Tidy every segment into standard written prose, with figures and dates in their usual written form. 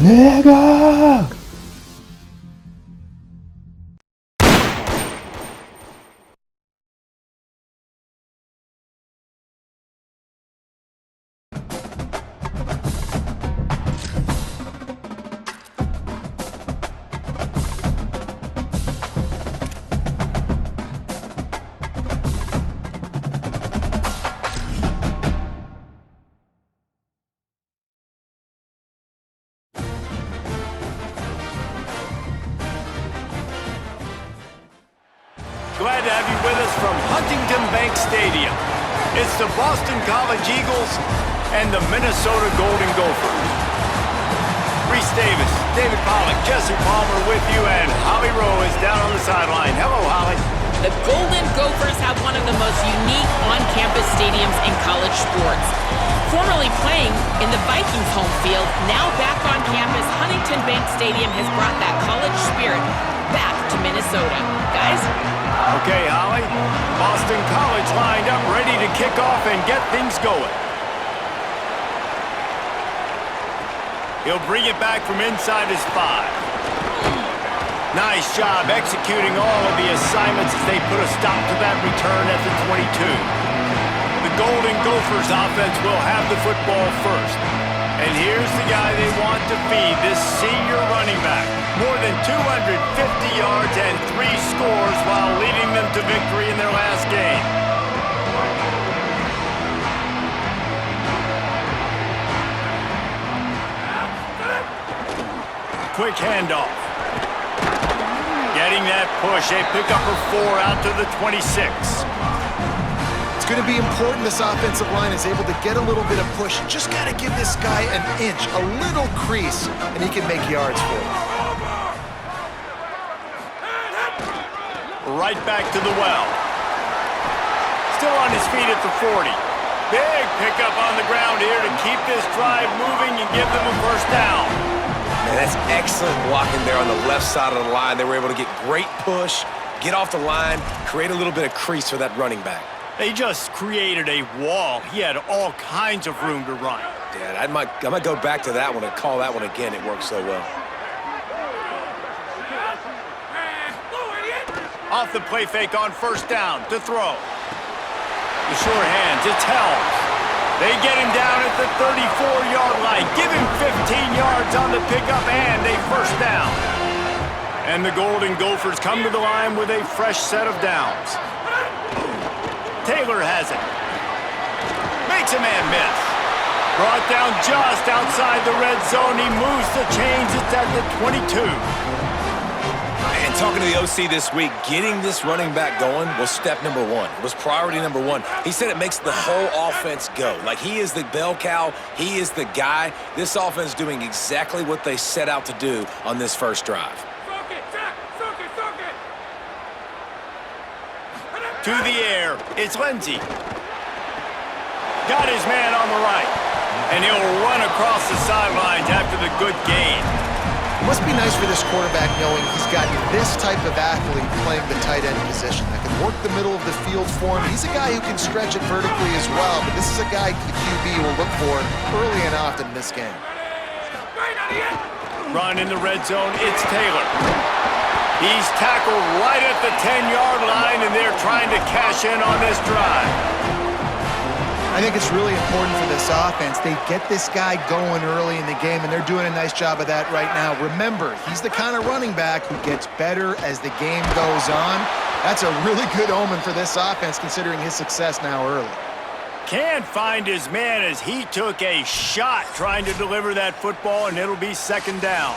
Nigga! Glad to have you with us from Huntington Bank Stadium. It's the Boston College Eagles and the Minnesota Golden Gophers. Reese Davis, David Pollack, Jesse Palmer with you, and Holly Rowe is down on the sideline. Hello, Holly. The Golden Gophers have one of the most unique on-campus stadiums in college sports. Formerly playing in the Vikings home field, now back on campus, Huntington Bank Stadium has brought that college spirit back to Minnesota. Guys? Okay, Holly. Boston College lined up, ready to kick off and get things going. He'll bring it back from inside his 5. Nice job executing all of the assignments as they put a stop to that return at the 22. The Golden Gophers offense will have the football first. And here's the guy they want to feed, this senior running back. More than 250 yards and 3 scores while leading them to victory in their last game. Quick handoff. Getting that push. They pick up her 4 out to the 26. It's going to be important this offensive line is able to get a little bit of push. Just got to give this guy an inch, a little crease, and he can make yards for it. Right back to the well. Still on his feet at the 40. Big pickup on the ground here to keep this drive moving and give them a first down. Man, that's excellent blocking there on the left side of the line. They were able to get great push, get off the line, create a little bit of crease for that running back. They just created a wall. He had all kinds of room to run. Yeah, I might go back to that one and call that one again. It worked so well. Off the play fake on first down to throw. The short hands, it's Helms. They get him down at the 34-yard line. Give him 15 yards on the pickup and a first down. And the Golden Gophers come to the line with a fresh set of downs. Taylor has it. Makes a man miss. Brought down just outside the red zone. He moves the chains. It's at the 22. And talking to the OC this week, getting this running back going was step number 1. It was priority number 1. He said it makes the whole offense go. Like, he is the bell cow. He is the guy. This offense doing exactly what they set out to do on this first drive. To the air, it's Lindsey. Got his man on the right. And he'll run across the sidelines after the good gain. It must be nice for this quarterback knowing he's got this type of athlete playing the tight end position that can work the middle of the field for him. He's a guy who can stretch it vertically as well, but this is a guy the QB will look for early and often in this game. Run in the red zone, it's Taylor. He's tackled right at the 10-yard line, and they're trying to cash in on this drive. I think it's really important for this offense. They get this guy going early in the game, and they're doing a nice job of that right now. Remember, he's the kind of running back who gets better as the game goes on. That's a really good omen for this offense, considering his success now early. Can't find his man as he took a shot trying to deliver that football, and it'll be second down.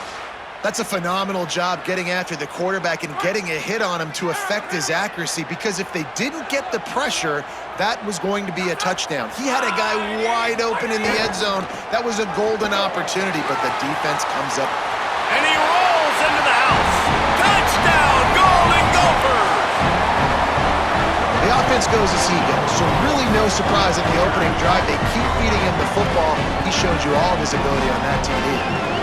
That's a phenomenal job getting after the quarterback and getting a hit on him to affect his accuracy, because if they didn't get the pressure, that was going to be a touchdown. He had a guy wide open in the end zone. That was a golden opportunity, but the defense comes up. And he rolls into the house. Touchdown, Golden Gophers! The offense goes as he goes, so really no surprise in the opening drive. They keep feeding him the football. He showed you all of his ability on that TD.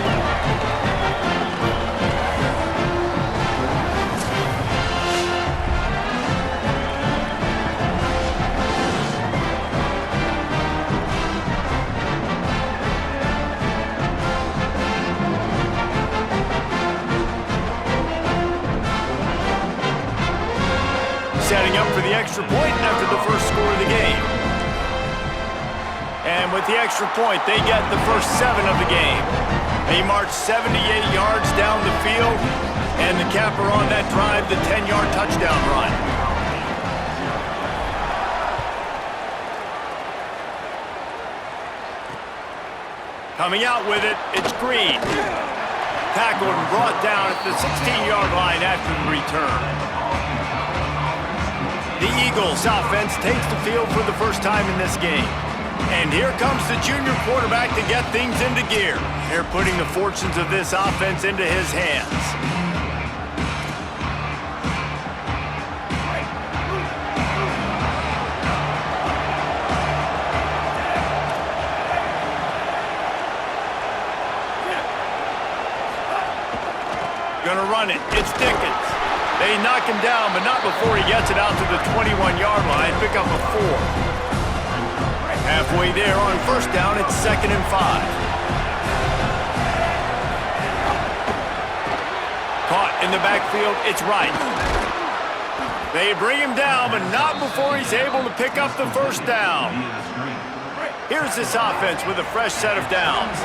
And with the extra point, they get the first 7 of the game. They march 78 yards down the field, and the capper on that drive, the 10-yard touchdown run. Coming out with it, it's Green. Tackled and brought down at the 16-yard line after the return. The Eagles offense takes the field for the first time in this game. And here comes the junior quarterback to get things into gear. They're putting the fortunes of this offense into his hands. Gonna run it. It's Dickens. They knock him down, but not before he gets it out to the 21-yard line. Pick up a 4. Halfway there on first down, it's 2nd and 5. Caught in the backfield, it's Wright. They bring him down, but not before he's able to pick up the first down. Here's this offense with a fresh set of downs.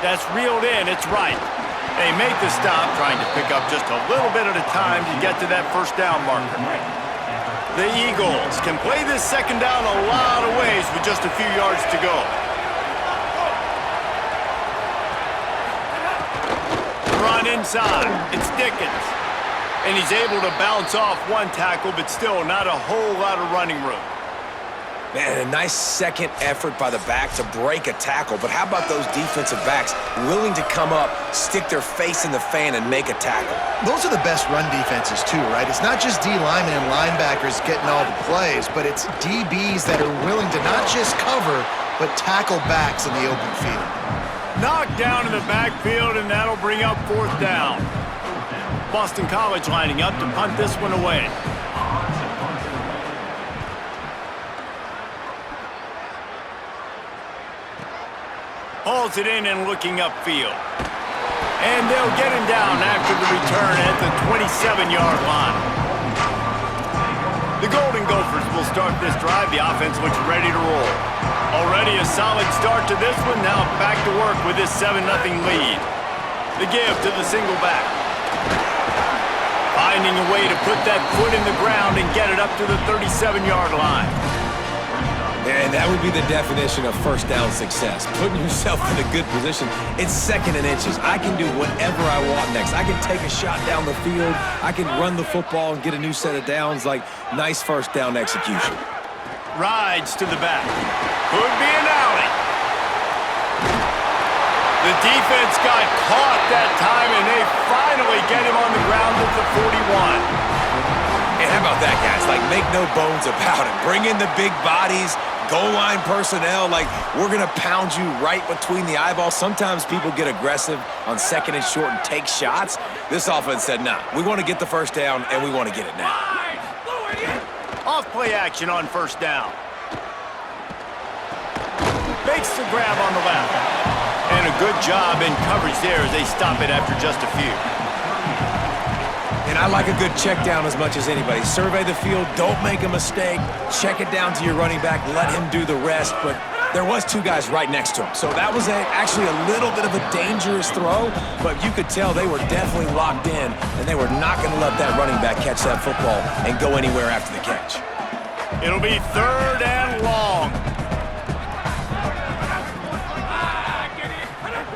That's reeled in, it's Wright. They make the stop, trying to pick up just a little bit at a time to get to that first down marker. The Eagles can play this second down a lot of ways with just a few yards to go. Run inside, it's Dickens. And he's able to bounce off one tackle, but still not a whole lot of running room. Man, a nice second effort by the back to break a tackle. But how about those defensive backs willing to come up, stick their face in the fan, and make a tackle? Those are the best run defenses too, right? It's not just D linemen and linebackers getting all the plays, but it's DBs that are willing to not just cover, but tackle backs in the open field. Knocked down in the backfield, and that'll bring up 4th down. Boston College lining up to punt this one away. Hauls it in and looking upfield. And they'll get him down after the return at the 27-yard line. The Golden Gophers will start this drive. The offense looks ready to roll. Already a solid start to this one. Now back to work with this 7-0 lead. The give to the single back. Finding a way to put that foot in the ground and get it up to the 37-yard line. And that would be the definition of first down success. Putting yourself in a good position. It's 2nd and inches. I can do whatever I want next. I can take a shot down the field. I can run the football and get a new set of downs. Like, nice first down execution. Rides to the back. Could be an alley. The defense got caught that time, and they finally get him on the ground at the 41. And how about that, guys? Like, make no bones about it. Bring in the big bodies, goal line personnel. Like, we're going to pound you right between the eyeballs. Sometimes people get aggressive on 2nd and short and take shots. This offense said, nah, we want to get the first down, and we want to get it now. Off play action on first down. Makes the grab on the left. And a good job in coverage there as they stop it after just a few. And I like a good check down as much as anybody. Survey the field, don't make a mistake, check it down to your running back, let him do the rest. But there was 2 guys right next to him. So that was actually a little bit of a dangerous throw, but you could tell they were definitely locked in, and they were not going to let that running back catch that football and go anywhere after the catch. It'll be 3rd and long.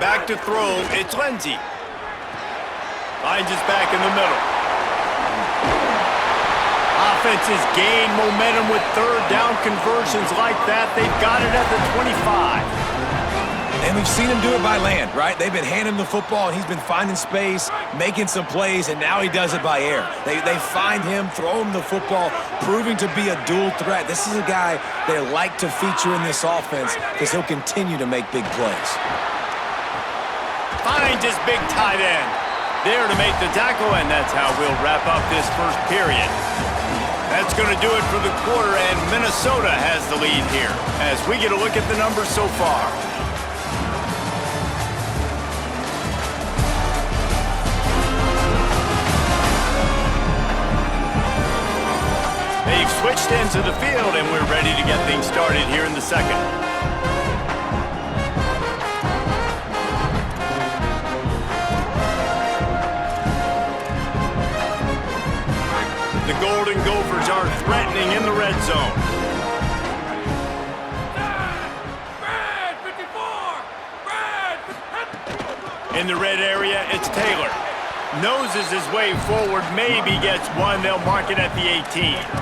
Back to throw, it's Lindsey. Finds his back in the middle. Offenses gain momentum with 3rd down conversions like that. They've got it at the 25. And we've seen him do it by land, right? They've been handing him the football, and he's been finding space, making some plays, and now he does it by air. They find him, throw him the football, proving to be a dual threat. This is a guy they like to feature in this offense because he'll continue to make big plays. Finds his big tight end. There to make the tackle, and that's how we'll wrap up this first period. That's going to do it for the quarter, and Minnesota has the lead here as we get a look at the numbers so far. switched into the field, and we're ready to get things started here in the second. The Golden Gophers are threatening in the red zone. In the red area, it's Taylor. Noses his way forward, maybe gets one. They'll mark it at the 18.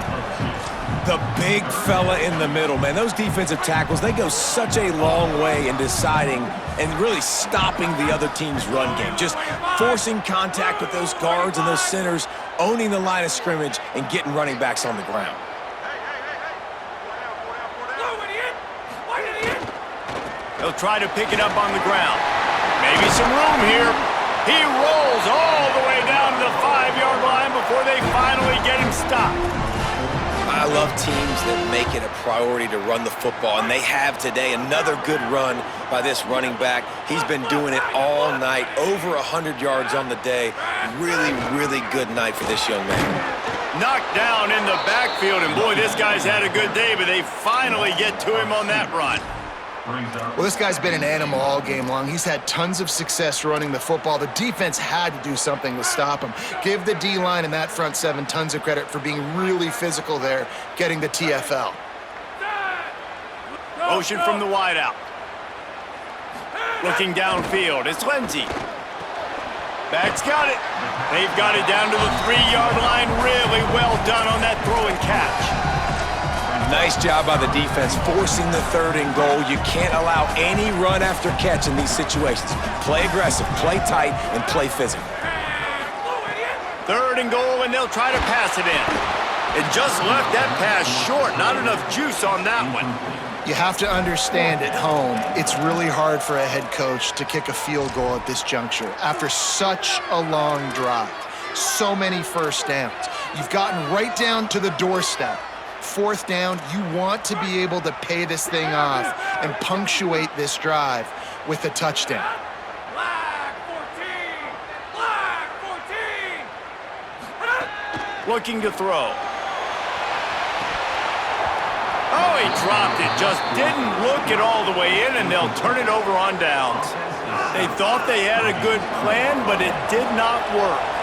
The big fella in the middle, man. Those defensive tackles, they go such a long way in deciding and really stopping the other team's run game. Just forcing contact with those guards and those centers, owning the line of scrimmage, and getting running backs on the ground. They'll try to pick it up on the ground. Maybe some room here. He rolls all the way down to the 5-yard line before they finally get him stopped. I love teams that make it a priority to run the football, and they have today. Another good run by this running back. He's been doing it all night, over 100 yards on the day. Really, really good night for this young man. Knocked down in the backfield, and boy, this guy's had a good day, but they finally get to him on that run. Well, this guy's been an animal all game long. He's had tons of success running the football. The defense had to do something to stop him. Give the D-line and that front seven tons of credit for being really physical there, getting the TFL. Motion from the wideout. Looking downfield, it's Lindsey. Back's got it. They've got it down to the 3-yard line. Really well done on that throw and catch. Nice job by the defense, forcing the 3rd and goal. You can't allow any run after catch in these situations. Play aggressive, play tight, and play physical. 3rd and goal, and they'll try to pass it in. It just left that pass short. Not enough juice on that one. You have to understand at home, it's really hard for a head coach to kick a field goal at this juncture after such a long drive. So many first downs. You've gotten right down to the doorstep. 4th down, you want to be able to pay this thing off and punctuate this drive with a touchdown. Looking to throw. Oh, he dropped it. Just didn't look it all the way in, and they'll turn it over on downs. They thought they had a good plan, but it did not work.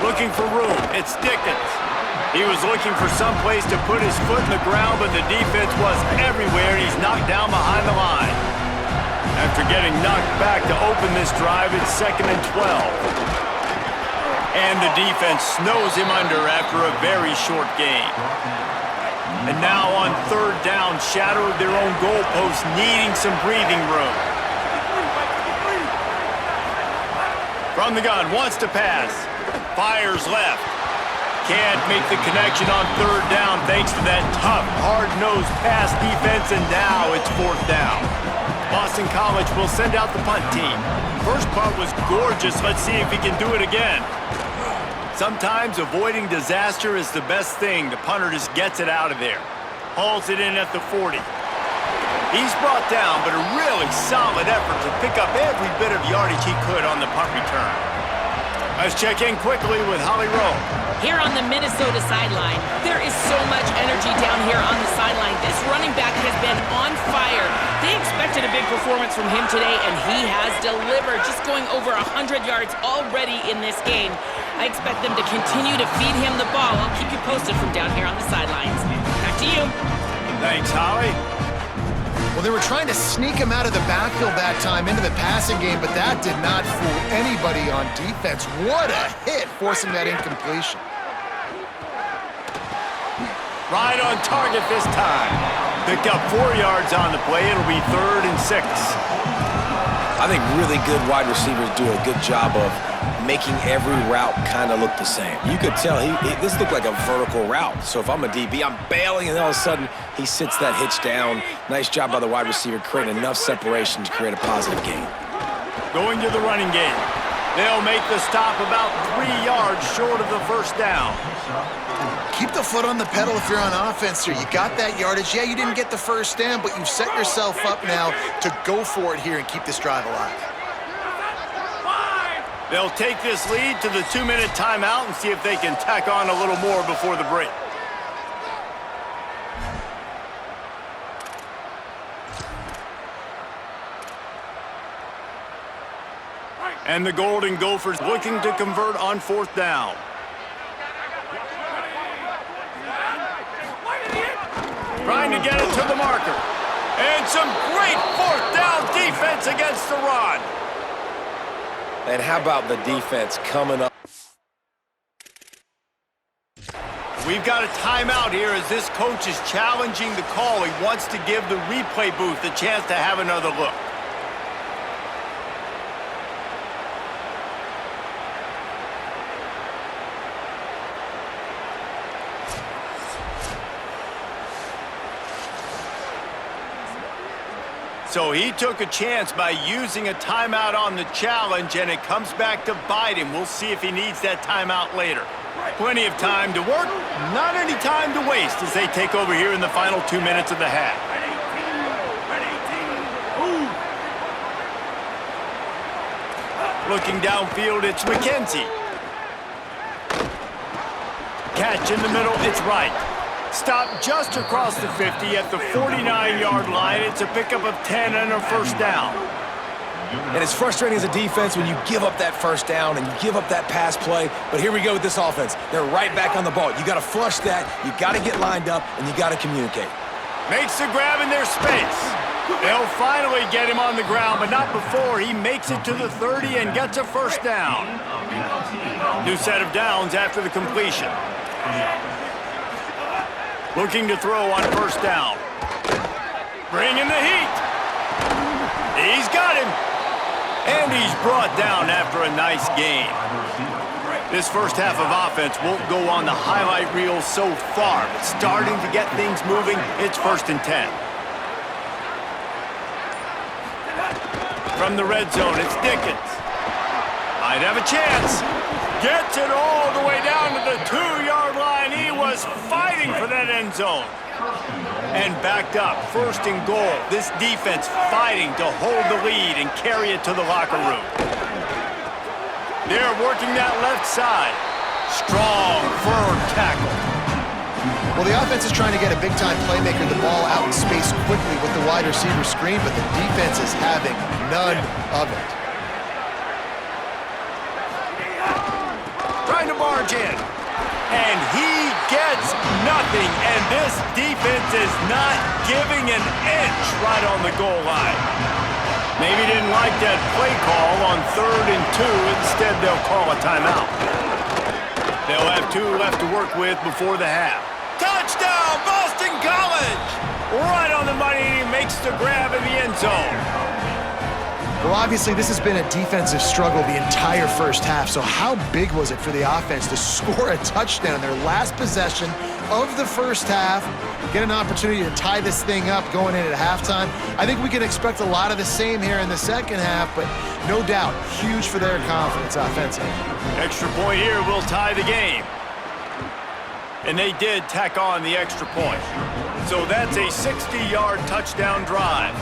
Looking for room, it's Dickens. He was looking for some place to put his foot in the ground, but the defense was everywhere, and he's knocked down behind the line. After getting knocked back to open this drive, it's 2nd and 12. And the defense snows him under after a very short gain. And now on 3rd down, shadow of their own goalpost, needing some breathing room. From the gun, wants to pass. Fires left. Can't make the connection on 3rd down thanks to that tough, hard-nosed pass defense, and now it's 4th down. Boston College will send out the punt team. First punt was gorgeous. Let's see if he can do it again. Sometimes avoiding disaster is the best thing. The punter just gets it out of there. Hauls it in at the 40. He's brought down, but a really solid effort to pick up every bit of yardage he could on the punt return. Let's check in quickly with Holly Rowe. Here on the Minnesota sideline, there is so much energy down here on the sideline. This running back has been on fire. They expected a big performance from him today, and he has delivered, just going over 100 yards already in this game. I expect them to continue to feed him the ball. I'll keep you posted from down here on the sidelines. Back to you. Thanks, Holly. Well, they were trying to sneak him out of the backfield that time into the passing game, but that did not fool anybody on defense. What a hit, forcing that incompletion. Right on target this time. Picked up 4 yards on the play. It'll be 3rd and 6. I think really good wide receivers do a good job of making every route kind of look the same. You could tell this looked like a vertical route. So if I'm a DB, I'm bailing, and all of a sudden he sits that hitch down. Nice job by the wide receiver creating enough separation to create a positive gain. Going to the running game. They'll make the stop about 3 yards short of the first down. Keep the foot on the pedal if you're on offense here. You got that yardage. Yeah, you didn't get the first down, but you've set yourself up now to go for it here and keep this drive alive. They'll take this lead to the 2-minute timeout and see if they can tack on a little more before the break. And the Golden Gophers looking to convert on 4th down. Trying to get it to the marker. And some great 4th down defense against the run. And how about the defense coming up? We've got a timeout here as this coach is challenging the call. He wants to give the replay booth a chance to have another look. So he took a chance by using a timeout on the challenge, and it comes back to bite him. We'll see if he needs that timeout later. Plenty of time to work, not any time to waste as they take over here in the final 2 minutes of the half. Looking downfield, it's McKenzie. Catch in the middle, it's right. Stop just across the 50 at the 49-yard line. It's a pickup of 10 and a first down. And it's frustrating as a defense when you give up that first down and you give up that pass play. But here we go with this offense. They're right back on the ball. You got to flush that. You got to get lined up, and you got to communicate. Makes the grab in their space. They'll finally get him on the ground, but not before he makes it to the 30 and gets a first down. New set of downs after the completion. Looking to throw on first down. Bringing the heat. He's got him. And he's brought down after a nice gain. This first half of offense won't go on the highlight reel so far, but starting to get things moving, it's 1st and 10. From the red zone, it's Dickens. Might have a chance. Gets it all the way down to the 2-yard line. He was fighting for that end zone. And backed up, 1st and goal. This defense fighting to hold the lead and carry it to the locker room. They're working that left side. Strong, firm tackle. Well, the offense is trying to get a big-time playmaker the ball out in space quickly with the wide receiver screen, but the defense is having none of it. Trying to barge in. And he gets nothing. And this defense is not giving an inch right on the goal line. Maybe didn't like that play call on 3rd and 2. Instead, they'll call a timeout. They'll have 2 left to work with before the half. Touchdown, Boston College! Right on the money, and he makes the grab in the end zone. Well, obviously, this has been a defensive struggle the entire first half, so how big was it for the offense to score a touchdown, their last possession of the first half, get an opportunity to tie this thing up going in at halftime? I think we can expect a lot of the same here in the second half, but no doubt, huge for their confidence offensively. Extra point here will tie the game. And they did tack on the extra point. So that's a 60-yard touchdown drive.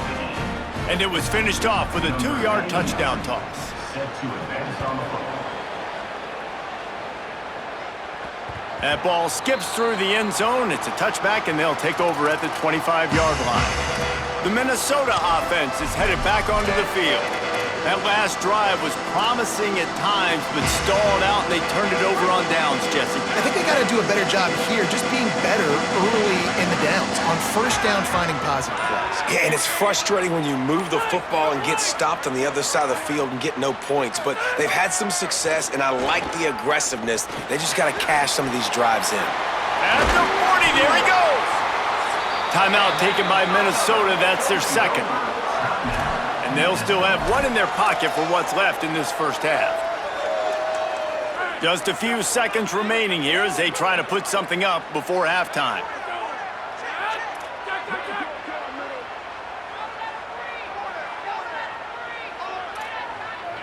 And it was finished off with a 2-yard touchdown toss. That ball skips through the end zone. It's a touchback, and they'll take over at the 25-yard line. The Minnesota offense is headed back onto the field. That last drive was promising at times, but stalled out, and they turned it over on downs, Jesse. I think they got to do a better job here, just being better early in the downs. On first down, finding positive plays. Yeah, and it's frustrating when you move the football and get stopped on the other side of the field and get no points. But they've had some success, and I like the aggressiveness. They just got to cash some of these drives in. At the 40, there he goes. Timeout taken by Minnesota. That's their second. And and they'll still have one in their pocket for what's left in this first half. Just a few seconds remaining here as they try to put something up before halftime.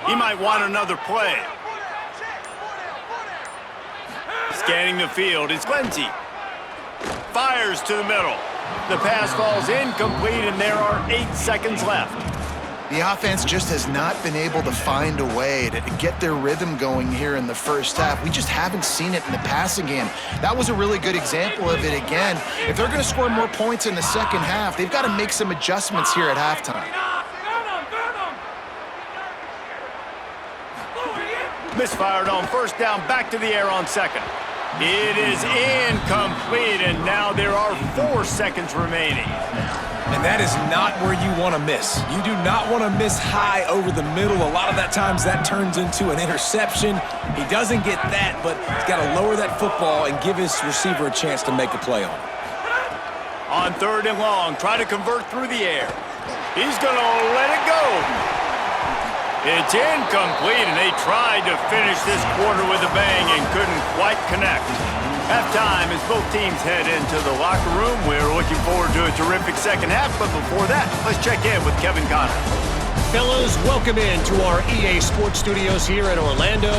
He might want another play. Scanning the field is Lindsey. Fires to the middle. The pass falls incomplete, and there are 8 seconds left. The offense just has not been able to find a way to get their rhythm going here in the first half. We just haven't seen it in the passing game. That was a really good example of it again. If they're going to score more points in the second half, they've got to make some adjustments here at halftime. Misfired on first down, back to the air on second. It is incomplete, and now there are 4 seconds remaining. And that is not where you want to miss. You do not want to miss high over the middle. A lot of that times that turns into an interception. He doesn't get that, but he's got to lower that football and give his receiver a chance to make a play on it. On 3rd and long, try to convert through the air. He's going to let it go. It's incomplete, and they tried to finish this quarter with a bang and couldn't quite connect. Halftime as both teams head into the locker room. We're looking forward to a terrific second half, but before that, let's check in with Kevin Connors. Fellas, welcome into our EA Sports Studios here in Orlando,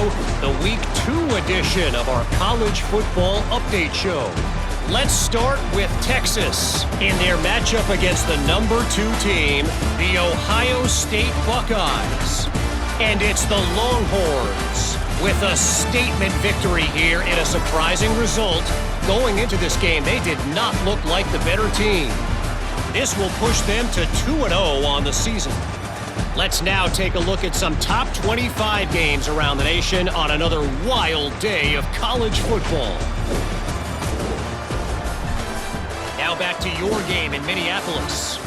the Week 2 edition of our College Football Update Show. Let's start with Texas in their matchup against the number 2 team, the Ohio State Buckeyes. And it's the Longhorns with a statement victory here in a surprising result. Going into this game, they did not look like the better team. This will push them to 2-0 on the season. Let's now take a look at some top 25 games around the nation on another wild day of college football. Now back to your game in Minneapolis.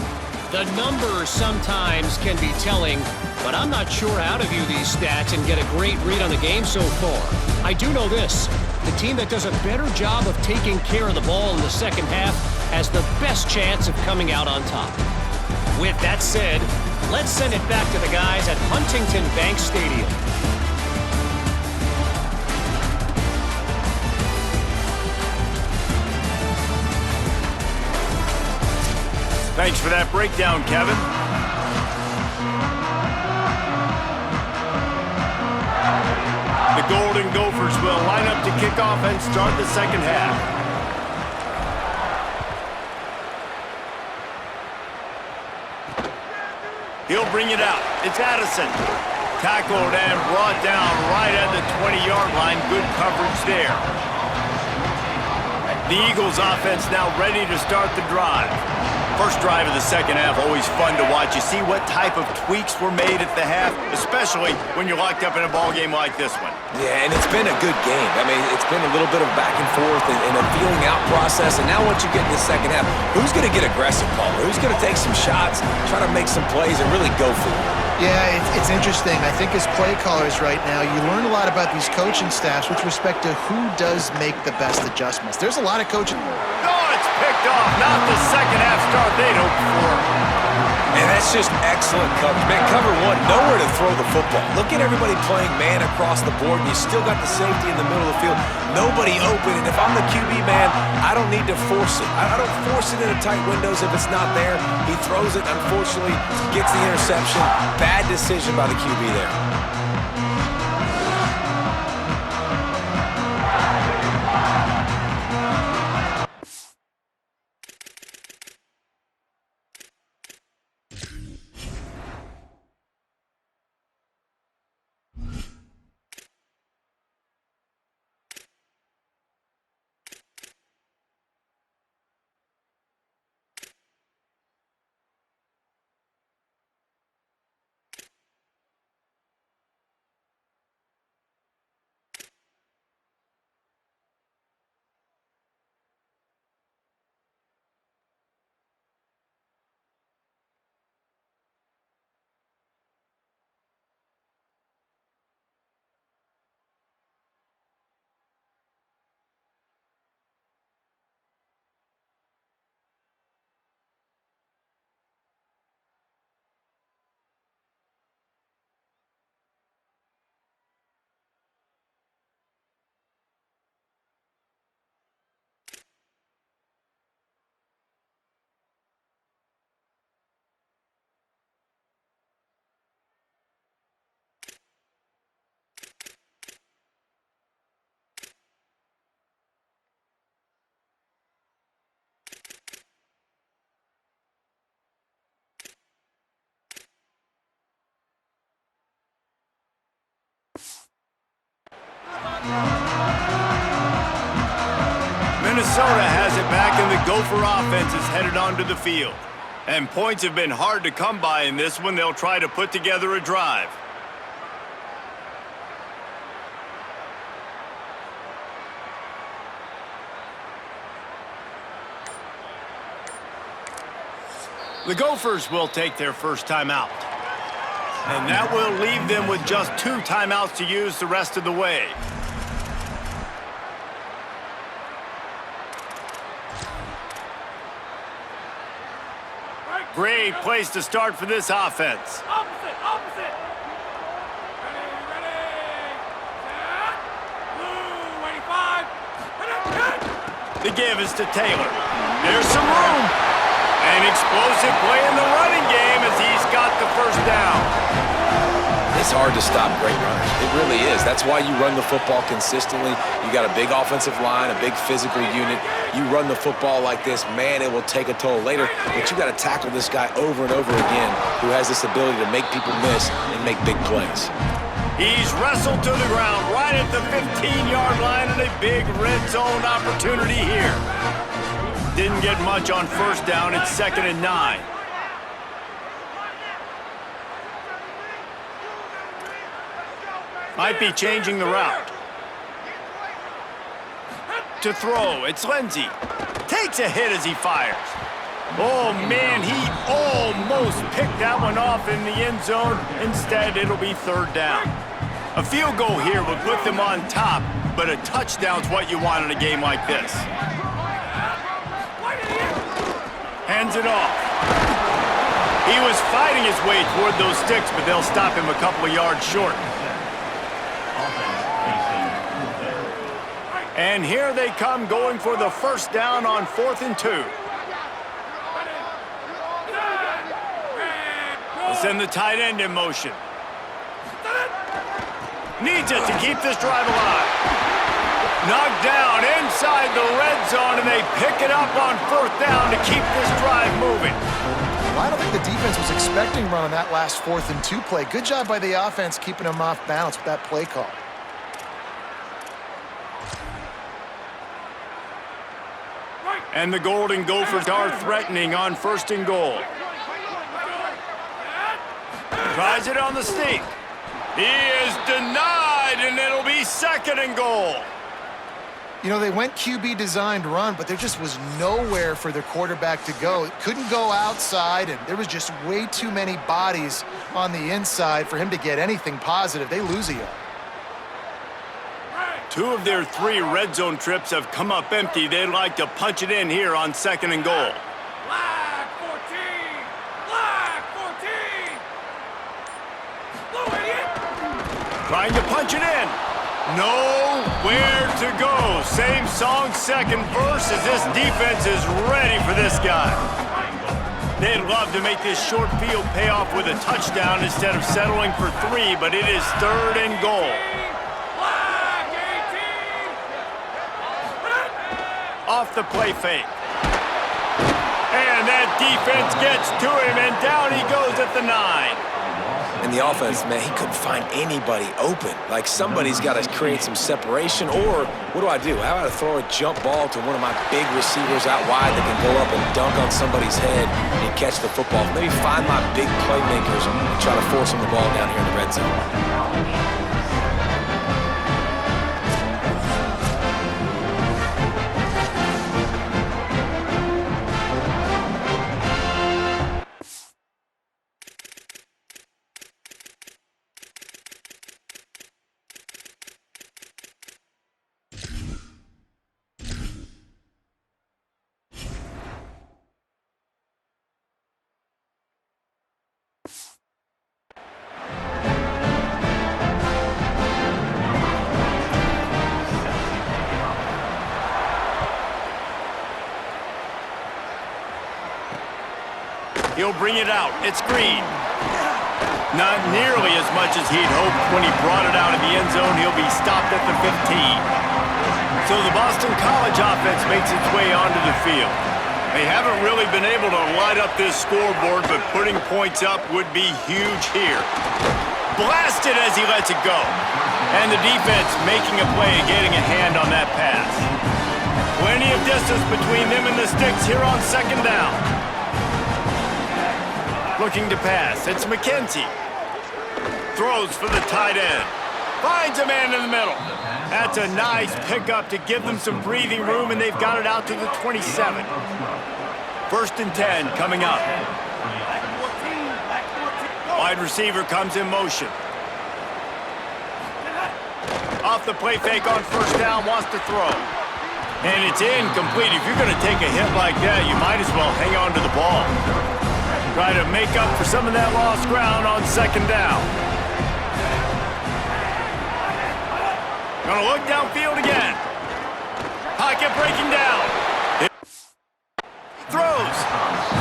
The numbers sometimes can be telling, but I'm not sure how to view these stats and get a great read on the game so far. I do know this. The team that does a better job of taking care of the ball in the second half has the best chance of coming out on top. With that said, let's send it back to the guys at Huntington Bank Stadium. Thanks for that breakdown, Kevin. The Golden Gophers will line up to kick off and start the second half. He'll bring it out. It's Addison. Tackled and brought down right at the 20-yard line. Good coverage there. The Eagles offense now ready to start the drive. First drive of the second half, always fun to watch. You see what type of tweaks were made at the half, especially when you're locked up in a ball game like this one. Yeah, and it's been a good game. I mean, it's been a little bit of back and forth and a feeling out process. And now once you get in the second half, who's going to get aggressive, Paul? Who's going to take some shots, try to make some plays, and really go for it? Yeah, it's interesting. I think as play callers right now, you learn a lot about these coaching staffs with respect to who does make the best adjustments. There's a lot of coaching. Oh, it's picked off. Not the second half start they'd hoped for. And that's just excellent coverage. Man, cover one, nowhere to throw the football. Look at everybody playing man across the board, and you still got the safety in the middle of the field. Nobody open, and if I'm the QB, man, I don't need to force it. I don't force it into tight windows if it's not there. He throws it, unfortunately, gets the interception. Bad decision by the QB there. Minnesota has it back, and the Gopher offense is headed onto the field. And points have been hard to come by in this one. They'll try to put together a drive. The Gophers will take their first timeout. And that will leave them with just 2 timeouts to use the rest of the way. Great place to start for this offense. Opposite. Ready. Set. Blue, 85. The give is to Taylor. There's some room. An explosive play in the running game as he's got the first down. It's hard to stop great runners. It really is. That's why you run the football consistently. You got a big offensive line, a big physical unit. You run the football like this, man, it will take a toll later. But you got to tackle this guy over and over again who has this ability to make people miss and make big plays. He's wrestled to the ground right at the 15-yard line, and a big red zone opportunity here. Didn't get much on first down. It's 2nd and 9. Might be changing the route. To throw, it's Lindsey. Takes a hit as he fires. Oh, man, he almost picked that one off in the end zone. Instead, it'll be 3rd down. A field goal here would put them on top, but a touchdown's what you want in a game like this. Hands it off. He was fighting his way toward those sticks, but they'll stop him a couple of yards short. And here they come, going for the first down on 4th and 2. They'll send the tight end in motion. Needs it to keep this drive alive. Knocked down inside the red zone, and they pick it up on 4th down to keep this drive moving. Well, I don't think the defense was expecting run on that last 4th and 2 play. Good job by the offense keeping them off balance with that play call. And the Golden Gophers are threatening on 1st and goal. Tries it on the sneak. He is denied, and it'll be 2nd and goal. You know, they went QB designed run, but there just was nowhere for their quarterback to go. Couldn't go outside, and there was just way too many bodies on the inside for him to get anything positive. They lose a yard. 2 of their 3 red zone trips have come up empty. They'd like to punch it in here on 2nd and goal. Flag 14. Flag 14. Blue idiot. Trying to punch it in. Nowhere to go. Same song, 2nd verse, as this defense is ready for this guy. They'd love to make this short field pay off with a touchdown instead of settling for 3, but it is 3rd and goal. Off the play fake. And that defense gets to him, and down he goes at the 9. And the offense, man, he couldn't find anybody open. Like, somebody's got to create some separation, or what do? How about I throw a jump ball to one of my big receivers out wide that can go up and dunk on somebody's head and catch the football? Maybe find my big playmakers and try to force them the ball down here in the red zone. He'll bring it out. It's Green. Not nearly as much as he'd hoped when he brought it out of the end zone. He'll be stopped at the 15. So the Boston College offense makes its way onto the field. They haven't really been able to light up this scoreboard, but putting points up would be huge here. Blasted as he lets it go. And the defense making a play and getting a hand on that pass. Plenty of distance between them and the sticks here on second down. Looking to pass. It's McKenzie. Throws for the tight end. Finds a man in the middle. That's a nice pickup to give them some breathing room, and they've got it out to the 27. First and 10 coming up. Wide receiver comes in motion. Off the play fake on first down, wants to throw. And it's incomplete. If you're going to take a hit like that, you might as well hang on to the ball. Try to make up for some of that lost ground on second down. Gonna look downfield again. Pocket breaking down. Throws.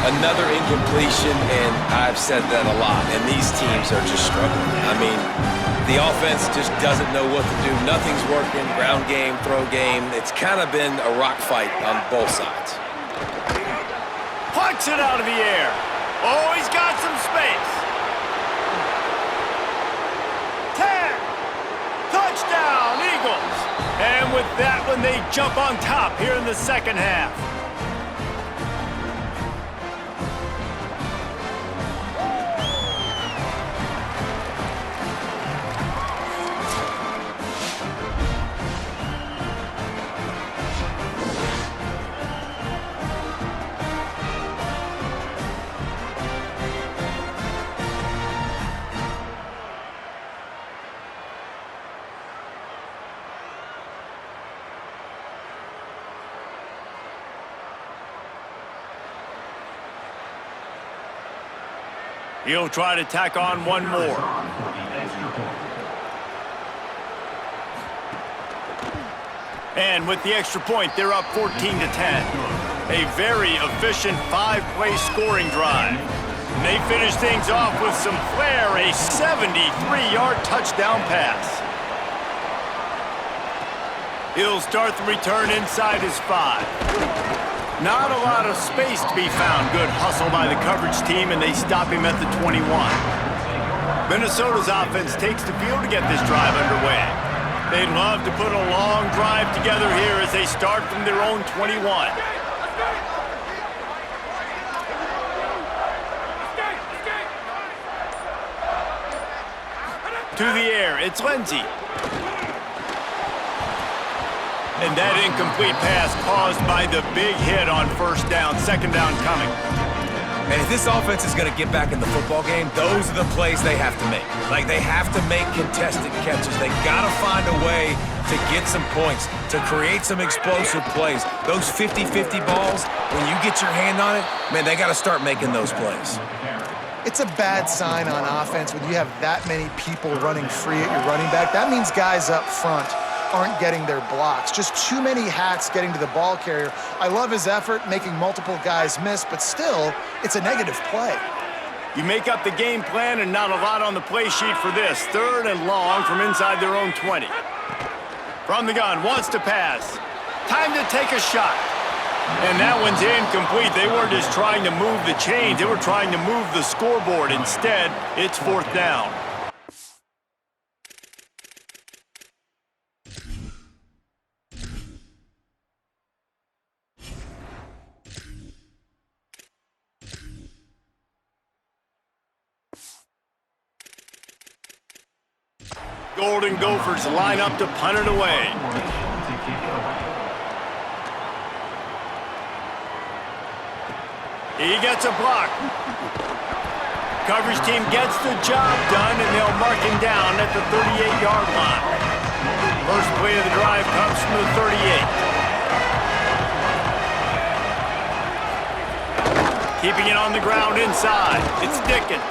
Another incompletion, and I've said that a lot, and these teams are just struggling. I mean, the offense just doesn't know what to do. Nothing's working. Ground game, throw game. It's kind of been a rock fight on both sides. Punch it out of the air. Oh, he's got some space. 10. Touchdown, Eagles. And with that one, they jump on top here in the second half. He'll try to tack on one more. And with the extra point, they're up 14-10. A very efficient 5-play scoring drive. And they finish things off with some flair, a 73-yard touchdown pass. He'll start the return inside his 5. Not a lot of space to be found. Good hustle by the coverage team, and they stop him at the 21. Minnesota's offense takes the field to get this drive underway. They'd love to put a long drive together here as they start from their own 21. To the air, it's Lindsey. And that incomplete pass caused by the big hit on first down, second down coming. And if this offense is going to get back in the football game, those are the plays they have to make. Like, they have to make contested catches. They got to find a way to get some points, to create some explosive plays. Those 50-50 balls, when you get your hand on it, man, they got to start making those plays. It's a bad sign on offense when you have that many people running free at your running back. That means guys up front aren't getting their blocks. Just too many hats getting to the ball carrier. I love his effort, making multiple guys miss, but still, it's a negative play. You make up the game plan and not a lot on the play sheet for this. Third and long from inside their own 20. From the gun, wants to pass. Time to take a shot. And that one's incomplete. They weren't just trying to move the chains. They were trying to move the scoreboard. Instead, it's fourth down. Golden Gophers line up to punt it away. He gets a block. Coverage team gets the job done, and they'll mark him down at the 38-yard line. First play of the drive comes from the 38. Keeping it on the ground inside. It's Dickens.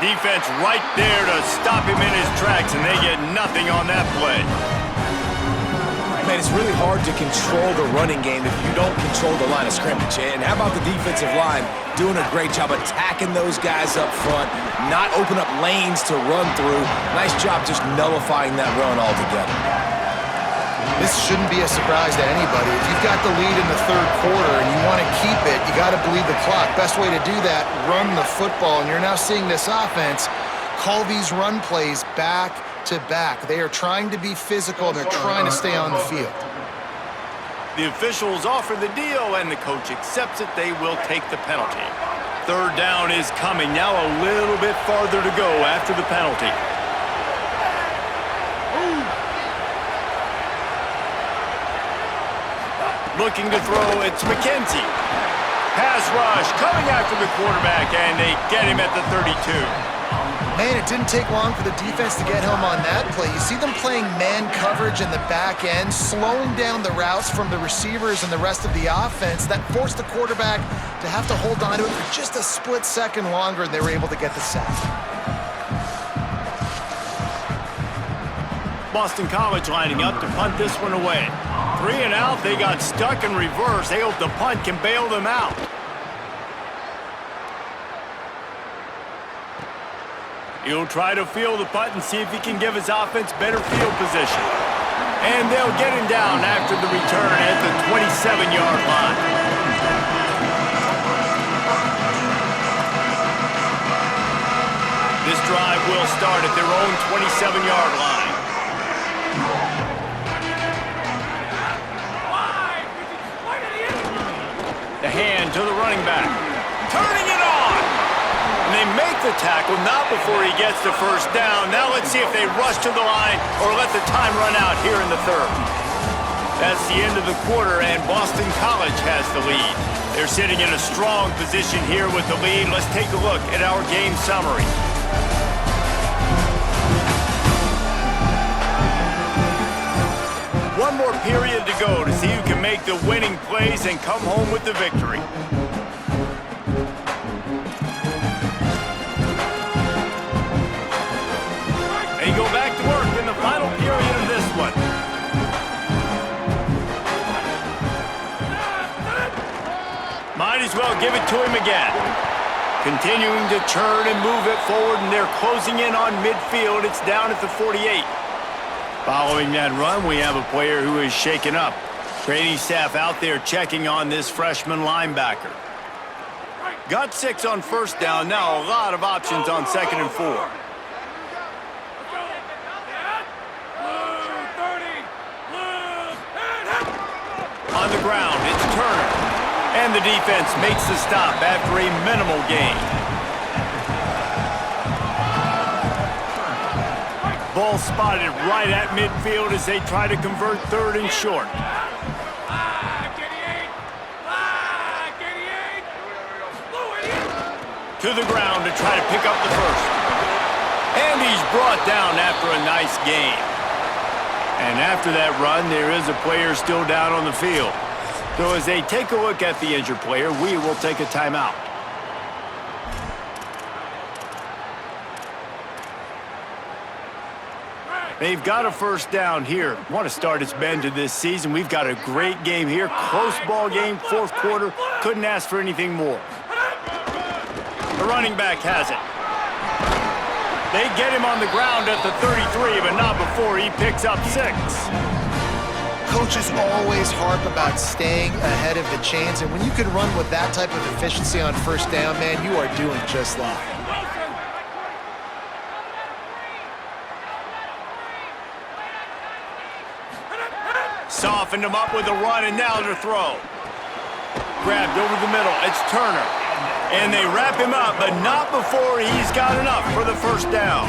Defense right there to stop him in his tracks, and they get nothing on that play. Man, it's really hard to control the running game if you don't control the line of scrimmage. And how about the defensive line doing a great job attacking those guys up front, not open up lanes to run through. Nice job just nullifying that run altogether. This shouldn't be a surprise to anybody. If you've got the lead in the third quarter and you want to keep it, you got to bleed the clock. Best way to do that, run the football. And you're now seeing this offense call these run plays back to back. They are trying to be physical, and they're trying to stay on the field. The officials offer the deal, and the coach accepts it. They will take the penalty. Third down is coming. Now a little bit farther to go after the penalty. Looking to throw, it's McKenzie. Pass rush coming after the quarterback, and they get him at the 32. Man, it didn't take long for the defense to get home on that play. You see them playing man coverage in the back end, slowing down the routes from the receivers and the rest of the offense. That forced the quarterback to have to hold on to it for just a split second longer, and they were able to get the sack. Boston College lining up to punt this one away. 3 and out, they got stuck in reverse. They hope the punt can bail them out. He'll try to field the punt and see if he can give his offense better field position. And they'll get him down after the return at the 27-yard line. This drive will start at their own 27-yard line. The hand to the running back. Turning it on! And they make the tackle, not before he gets the first down. Now let's see if they rush to the line or let the time run out here in the third. That's the end of the quarter, and Boston College has the lead. They're sitting in a strong position here with the lead. Let's take a look at our game summary. One more period to go to see who can make the winning plays and come home with the victory. They go back to work in the final period of this one. Might as well give it to him again. Continuing to churn and move it forward, and they're closing in on midfield. It's down at the 48. Following that run, we have a player who is shaken up. Training staff out there checking on this freshman linebacker. Got 6 on first down. Now a lot of options on 2nd and 4. On the ground, it's Turner. And the defense makes the stop after a minimal gain. Ball spotted right at midfield as they try to convert 3rd and short. To the ground to try to pick up the first. And he's brought down after a nice gain. And after that run, there is a player still down on the field. So as they take a look at the injured player, we will take a timeout. They've got a first down here. Want to start its bend to this season. We've got a great game here. Close ball game, 4th quarter. Couldn't ask for anything more. The running back has it. They get him on the ground at the 33, but not before he picks up 6. Coaches always harp about staying ahead of the chains, and when you can run with that type of efficiency on first down, man, you are doing just that. Softened him up with a run, and now to throw. Grabbed over the middle. It's Turner. And they wrap him up, but not before he's got enough for the first down.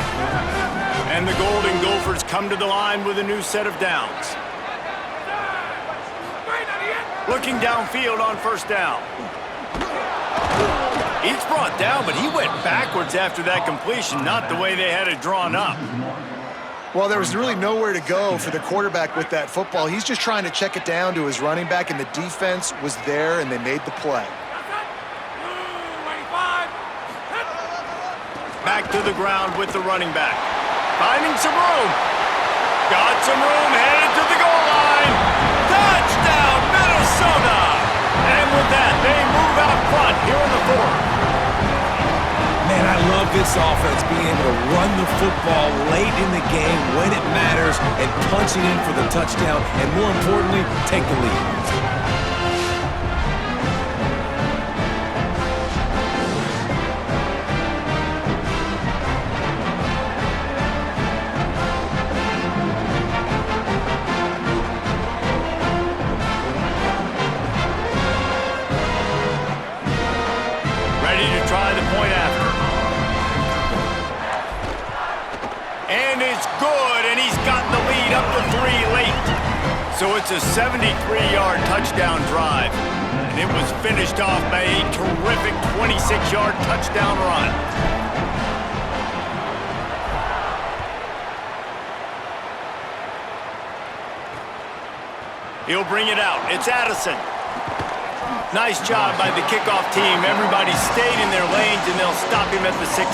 And the Golden Gophers come to the line with a new set of downs. Looking downfield on first down. He's brought down, but he went backwards after that completion, not the way they had it drawn up. Well, there was really nowhere to go for the quarterback with that football. He's just trying to check it down to his running back, and the defense was there, and they made the play. Back to the ground with the running back. Finding some room. Got some room, headed to the goal line. Touchdown, Minnesota! And with that, they move out front here in the 4th. Man, I love this offense being able to run the football late in the game when it matters and punching in for the touchdown and, more importantly, take the lead. is good, and he's gotten the lead up to 3 late. So it's a 73-yard touchdown drive, and it was finished off by a terrific 26-yard touchdown run. He'll bring it out. It's Addison. Nice job by the kickoff team. Everybody stayed in their lanes, and they'll stop him at the 16.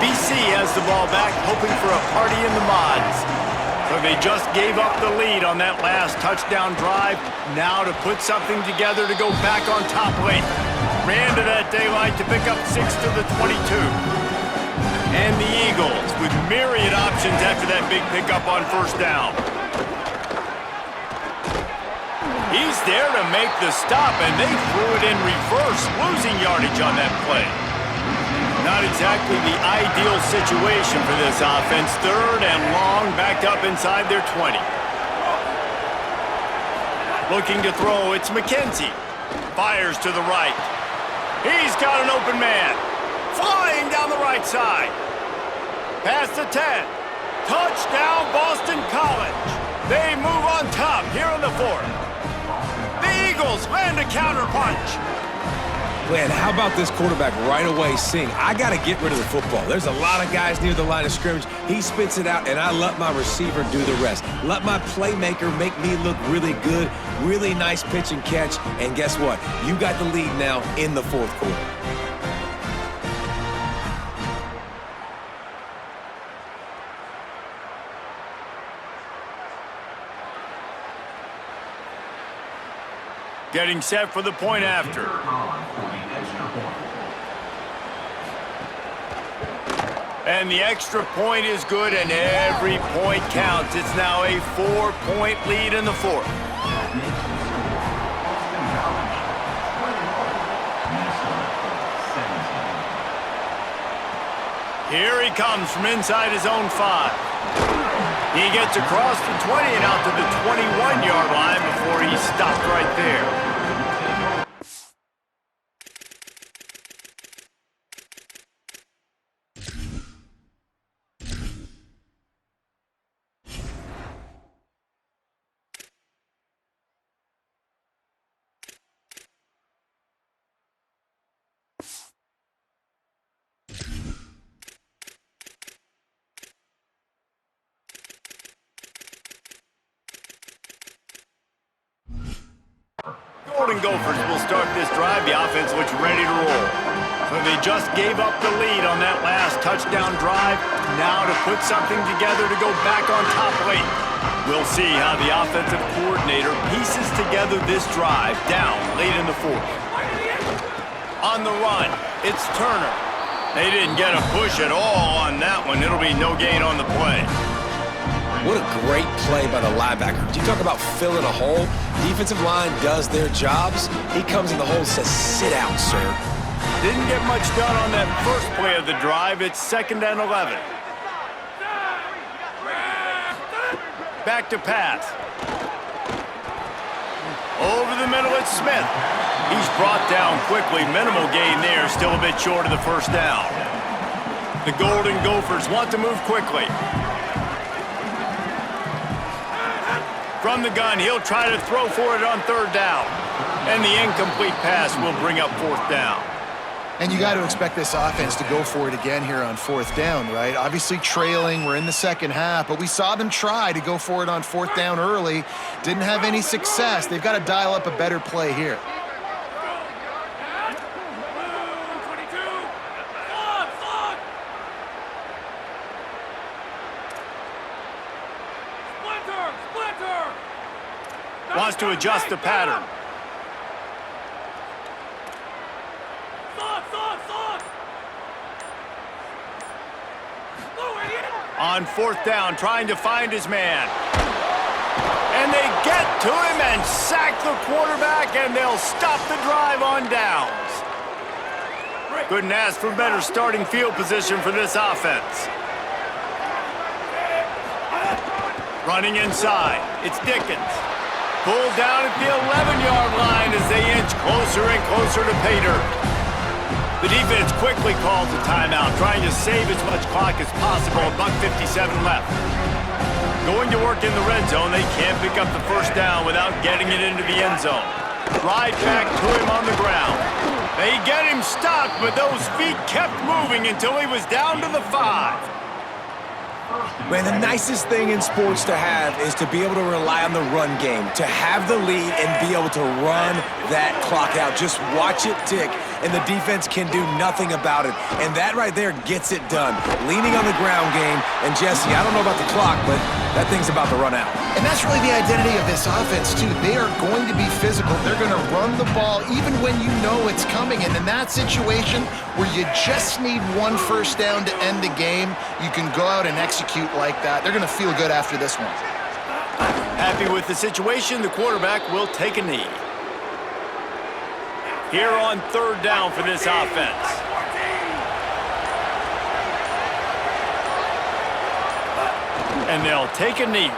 BC has the ball back, hoping for a party in the mods. So they just gave up the lead on that last touchdown drive. Now to put something together to go back on top late. Ran to that daylight to pick up 6 to the 22. And the Eagles with myriad options after that big pickup on first down. He's there to make the stop, and they threw it in reverse, losing yardage on that play. Not exactly the ideal situation for this offense. 3rd and long, backed up inside their 20. Looking to throw, it's McKenzie. Fires to the right. He's got an open man. Flying down the right side. Past the 10. Touchdown, Boston College. They move on top here in the 4th. The Eagles land a counterpunch. Man, how about this quarterback right away saying, I got to get rid of the football. There's a lot of guys near the line of scrimmage. He spits it out, and I let my receiver do the rest. Let my playmaker make me look really good, really nice pitch and catch, and guess what? You got the lead now in the 4th quarter. Getting set for the point after. And the extra point is good, and every point counts. It's now a 4-point lead in the 4th. Here he comes from inside his own 5. He gets across the 20 and out to the 21-yard line before he stopped right there. Golden Gophers will start this drive. The offense looks ready to roll. So they just gave up the lead on that last touchdown drive. Now to put something together to go back on top late. We'll see how the offensive coordinator pieces together this drive down late in the 4th. On the run, it's Turner. They didn't get a push at all on that one. It'll be no gain on the play. What a great play by the linebacker. Do you talk about filling a hole? Defensive line does their jobs. He comes in the hole and says, sit out, sir. Didn't get much done on that first play of the drive. It's 2nd and 11. Back to pass. Over the middle, it's Smith. He's brought down quickly. Minimal gain there. Still a bit short of the first down. The Golden Gophers want to move quickly. From the gun, he'll try to throw for it on 3rd down. And the incomplete pass will bring up 4th down. And you got to expect this offense to go for it again here on 4th down, right? Obviously trailing, we're in the 2nd half, but we saw them try to go for it on 4th down early. Didn't have any success. They've got to dial up a better play here. Wants to adjust the pattern. On 4th down, trying to find his man. And they get to him and sack the quarterback, and they'll stop the drive on downs. Couldn't ask for better starting field position for this offense. Running inside, it's Dickens. Pulled down at the 11-yard line as they inch closer and closer to pay dirt. The defense quickly calls a timeout, trying to save as much clock as possible. $1:57 left. Going to work in the red zone, they can't pick up the first down without getting it into the end zone. Right back to him on the ground. They get him stopped, but those feet kept moving until he was down to the 5. Man, the nicest thing in sports to have is to be able to rely on the run game, to have the lead and be able to run that clock out. Just watch it tick, and the defense can do nothing about it. And that right there gets it done. Leaning on the ground game, and Jesse, I don't know about the clock, but that thing's about to run out. And that's really the identity of this offense, too. They are going to be physical. They're going to run the ball even when you know it's coming. And in that situation where you just need one first down to end the game, you can go out and execute like that. They're going to feel good after this one. Happy with the situation, the quarterback will take a knee. Here on third down for this offense. And they'll take a knee.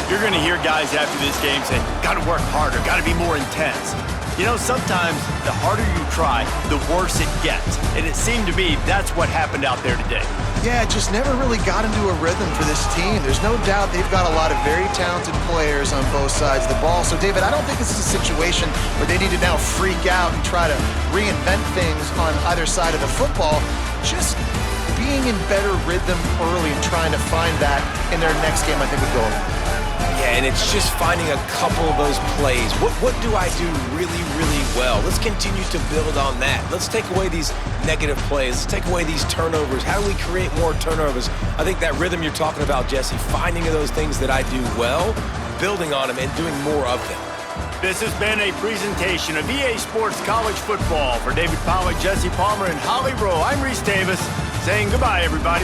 You're going to hear guys after this game say, got to work harder, got to be more intense. You know, sometimes the harder you try, the worse it gets. And it seemed to me that's what happened out there today. Yeah, it just never really got into a rhythm for this team. There's no doubt they've got a lot of very talented players on both sides of the ball. So, David, I don't think this is a situation where they need to now freak out and try to reinvent things on either side of the football. Just being in better rhythm early and trying to find that in their next game, I think would go a long way. Yeah, and it's just finding a couple of those plays. What do I do really, really well? Let's continue to build on that. Let's take away these negative plays. Let's take away these turnovers. How do we create more turnovers? I think that rhythm you're talking about, Jesse, finding those things that I do well, building on them, and doing more of them. This has been a presentation of EA Sports College Football. For David Pollack, Jesse Palmer, and Holly Rowe, I'm Reese Davis saying goodbye, everybody.